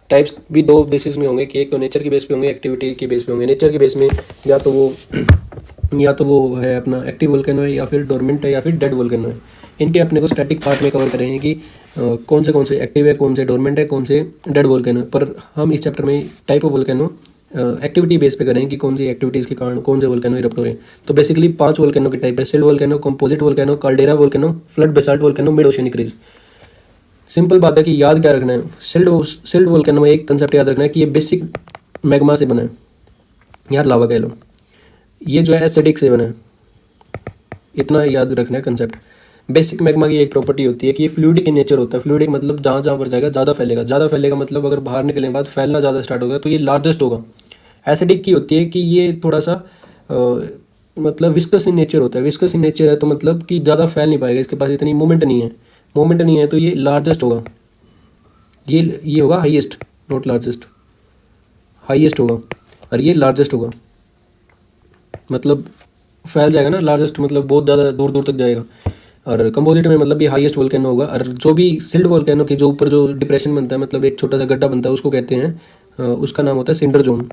टाइप्स भी दो बेसिस में होंगे कि एक तो नेचर के बेस पे होंगे, एक्टिविटी के बेस पे होंगे। नेचर के बेस में या तो वो है अपना एक्टिव वोल्केनो है, या फिर डोरमेंट है, या फिर डेड वोल्केनो है। इनके अपने को स्टैटिक पार्ट में कवर करेंगे कि कौन से एक्टिव है, कौन से डोरमेंट है, कौन से डेड वोल्केनो है। पर हम इस चैप्टर में type of volcano activity base पे करेंगे कि कौन सी एक्टिविटीज़ के कारण कौन से वोल्केनो इरप्ट हो रहे हैं। तो बेसिकली 5 वोल्केनो के टाइप है: silt volcano, composite volcano, caldera volcano, flood basalt volcano, mid oceanic ridge. Simple बात है कि याद क्या रखना है, सिल्ट वोल्केनो में एक कंसेप्ट याद रखना है कि ये बेसिक मैग्मा से बना है, यार लावा कह लो। ये जो है एसिडिक से बना है, इतना याद रखना है कंसेप्ट। बेसिक मैग्मा की एक प्रॉपर्टी होती है कि ये फ्लूइडिक इन नेचर होता है। फ्लूइडिक मतलब जहाँ जहाँ पर जाएगा ज़्यादा फैलेगा। ज़्यादा फैलेगा मतलब अगर बाहर निकलने के बाद फैलना ज़्यादा स्टार्ट होगा तो ये लार्जेस्ट होगा। एसिडिक की होती है कि ये थोड़ा सा मतलब विस्कस इन नेचर होता है। विस्कस इन नेचर है तो मतलब कि ज़्यादा फैल नहीं पाएगा, इसके पास इतनी मूवमेंट नहीं है। मूवमेंट नहीं है तो ये लार्जेस्ट होगा। ये होगा हाईएस्ट, नॉट लार्जेस्ट, हाईएस्ट होगा। और ये लार्जेस्ट होगा, मतलब फैल जाएगा ना। लार्जेस्ट मतलब बहुत ज़्यादा दूर दूर तक जाएगा। और कंपोजिट में मतलब ये हाईएस्ट वोल्केनो होगा। और जो भी सिल्ट वोल्केनो के जो ऊपर जो डिप्रेशन बनता है, मतलब एक छोटा सा गड्ढा बनता है, उसको कहते हैं, उसका नाम होता है सिंडर जोन।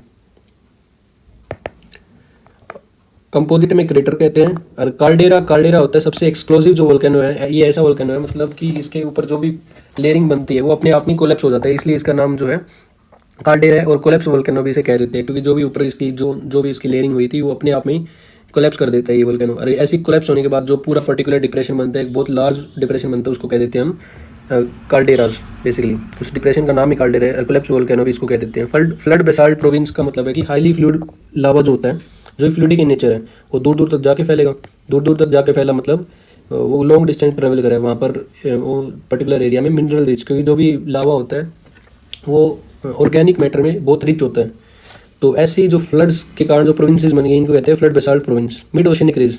कंपोजिट में क्रेटर कहते हैं। और काल्डेरा होता है सबसे एक्सप्लोसिव जो वोल्केनो है। ये ऐसा वोल्केनो है मतलब कि इसके ऊपर जो भी लेयरिंग बनती है वो अपने आप में कोलैप्स हो जाता है, इसलिए इसका नाम जो है काल्डेरा है। और कोलैप्स वोल्केनो भी इसे कह देते हैं, क्योंकि जो भी ऊपर इसकी जो भी इसकी लेयरिंग हुई थी वो अपने आप में ही कोलैप्स कर देता है ये वोल्केनो। और ऐसी कोलैप्स होने के बाद जो पूरा पर्टिकुलर डिप्रेशन बनता है, एक बहुत लार्ज डिप्रेशन बनता है, उसको कह देते हैं हम काल्डेराज। बेसिकली उस डिप्रेशन का नाम ही काल्डेरा है। और कोलैप्स वोल्केनो भी इसको कह देते हैं। फ्लड बेसाल्ट प्रोविंस का मतलब है कि हाईली फ्लूइड लावा जो होता है, जो फ्लूइडिक इन नेचर है, वो दूर दूर तक जाके फैलेगा। दूर दूर तक जाके फैला मतलब वो लॉन्ग डिस्टेंस ट्रेवल करे वहाँ पर, वो पर्टिकुलर एरिया में मिनरल रिच, क्योंकि जो भी लावा होता है वो ऑर्गेनिक मैटर में बहुत रिच होता है। तो ऐसे ही जो फ्लड्स के कारण जो प्रोविंसेस बन गई, इनको कहते हैं flood basalt province. Mid oceanic ridge.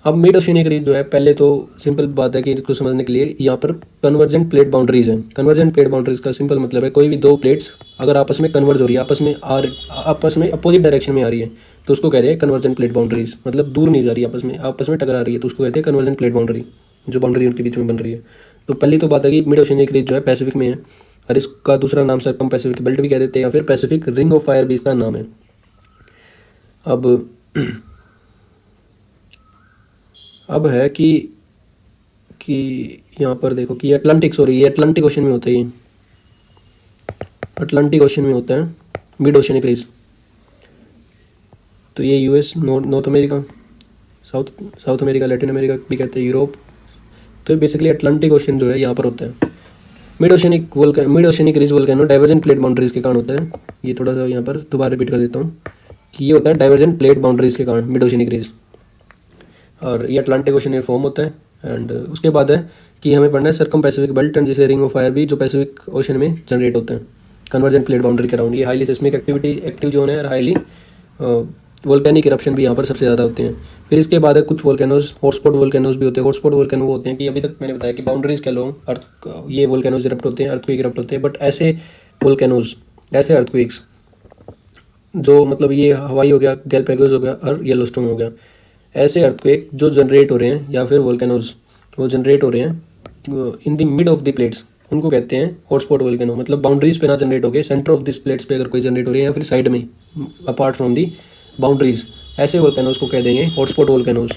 अब मिड ओशियनिक रिज जो है, पहले तो सिंपल बात है कि इसको समझने के लिए यहाँ पर कन्वर्जेंट प्लेट बाउंड्रीज हैं। कन्वर्जेंट प्लेट बाउंड्रीज का सिंपल मतलब है कोई भी दो प्लेट्स अगर आपस में कन्वर्ज हो रही है, आपस में अपोजिट डायरेक्शन में आ रही है, तो उसको कह रहे हैं कन्वर्जेंट प्लेट बाउंड्रीज। मतलब दूर नहीं जा रही, आपस में टकरा रही है, तो उसको कहते हैं कन्वर्जेंट प्लेट बाउंड्री, जो बाउंड्री उनके बीच में बन रही है। तो पहली तो बात है कि मिड ओशियनिक रिज जो है पैसिफिक में है, और इसका दूसरा नाम सर्कम पैसिफिक बेल्ट भी कह देते हैं, या फिर पैसिफिक रिंग ऑफ फायर भी इसका नाम है। अब है कि यहाँ पर देखो कि ये अटलांटिक ओशन में होता है। ये अटलांटिक ओशन में होता है मिड ओशियनिक रिज। तो ये US, north America, south America, Latin America भी कहते हैं, यूरोप। तो बेसिकली अटलांटिक ओशन जो है यहाँ पर होता है। Mid oceanic ridge volcano divergent plate boundaries के कारण होता है। ये थोड़ा सा यहाँ पर दोबारा रिपीट कर देता हूँ कि ये होता है डाइवर्जेंट प्लेट बाउंड्रीज के कारण मिड ओशियनिक रेज, और ये अटलांटिक ओशन में फॉर्म होता है। एंड उसके बाद है कि हमें पढ़ना है सर्कम पैसिफिक बेल्ट एंड जैसे रिंग ऑफ फायर भी जो पैसिफिक ओशन में जनरेट होते हैं कन्वर्जेंट प्लेट बाउंड्री के अराउंड। ये highly seismic activity active zone है और हाईली वोल्केनिक इरप्शन भी यहाँ पर सबसे ज़्यादा होते हैं। फिर इसके बाद है कुछ वोल्केनोज, हॉटस्पॉट वोल्केनोज भी होते हैं। हॉटस्पॉट वोल्केनो वो होते हैं कि अभी तक मैंने बताया कि बाउंड्रीज के लोग अर्थ ये वोल्केनोज इरप्ट होते हैं, अर्थक्वेक इरप्ट होते हैं, बट ऐसे वोल्केनोज, ऐसे अर्थक्वेक्स जो मतलब ये हवाई हो गया, गैलपैगोस हो गया और येलोस्टोन हो गया, ऐसे अर्थक्वेक जो जनरेट हो रहे हैं या फिर वोल्केनोज वो जनरेट हो रहे हैं in the mid of the plates, उनको कहते हैं हॉटस्पॉट वोल्केनो। मतलब बाउंड्रीज पे ना जनरेट हो गए, सेंटर ऑफ दिस प्लेट्स पे अगर कोई जनरेट हो रही है या फिर साइड में अपार्ट फ्रॉम दी बाउंड्रीज, ऐसे वोल्केनोज को कह देंगे हॉटस्पॉट वोल्केनोज।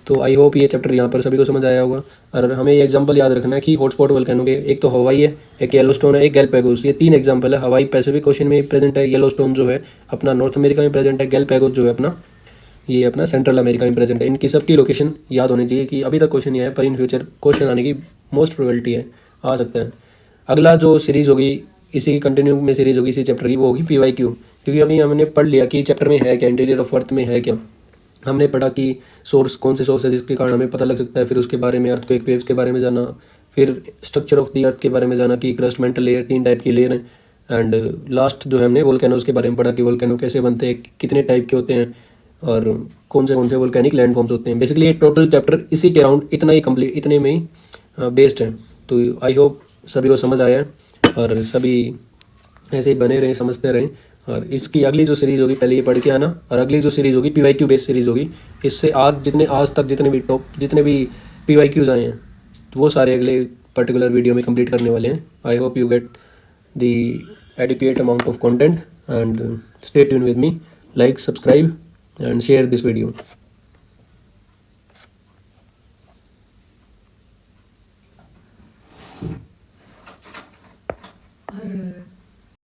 तो आई होप ये चैप्टर यहाँ पर सभी को समझ आया होगा। और हमें ये एग्जांपल याद रखना है कि हॉटस्पॉट वोल्केनो के एक तो हवाई है, एक येलोस्टोन है, एक गैलपैगोस, ये 3 एग्जांपल है। हवाई पैसिफिक ओशन में प्रेजेंट है, येलोस्टोन जो है अपना नॉर्थ अमेरिका में प्रेजेंट है, गैलपैगोस जो है अपना ये अपना सेंट्रल अमेरिका में प्रेजेंट है। इनकी सबकी लोकेशन याद होनी चाहिए कि अभी तक क्वेश्चन नहीं आया पर इन फ्यूचर क्वेश्चन आने की मोस्ट प्रोबेबिलिटी है, आ सकता है। अगला जो सीरीज़ होगी इसी की कंटिन्यू में सीरीज़ होगी इसी चैप्टर की, वो होगी PYQ। क्योंकि अभी हमने पढ़ लिया कि चैप्टर में है क्या, इंटीरियर ऑफ अर्थ में है क्या। हमने पढ़ा कि सोर्स कौन से सोर्स है जिसके कारण हमें पता लग सकता है, फिर उसके बारे में अर्थक्वेक वेव्स के बारे में जाना, फिर स्ट्रक्चर ऑफ द अर्थ के बारे में जाना कि क्रस्ट मेंटल लेयर 3 टाइप की लेयर है, एंड लास्ट जो है हमने वोल्केनोज के बारे में पढ़ा कि वोल्केनो कैसे बनते हैं, कितने टाइप के होते हैं और कौन से वोल्केनिक लैंड फॉर्म्स होते हैं। बेसिकली ये टोटल चैप्टर इसी के अराउंड इतना ही कंप्लीट, इतने में ही बेस्ड है। तो आई होप सभी को समझ आया है और सभी ऐसे ही बने रहें, समझते रहें। और इसकी अगली जो सीरीज़ होगी पहले ये पढ़ के आना, और अगली जो सीरीज़ होगी PYQ बेस्ड सीरीज़ होगी। इससे आज तक जितने भी PYQs आए हैं तो वो सारे अगले पर्टिकुलर वीडियो में कंप्लीट करने वाले हैं। आई hope you get the adequate amount of content and stay tuned with me. Like, subscribe and share this video.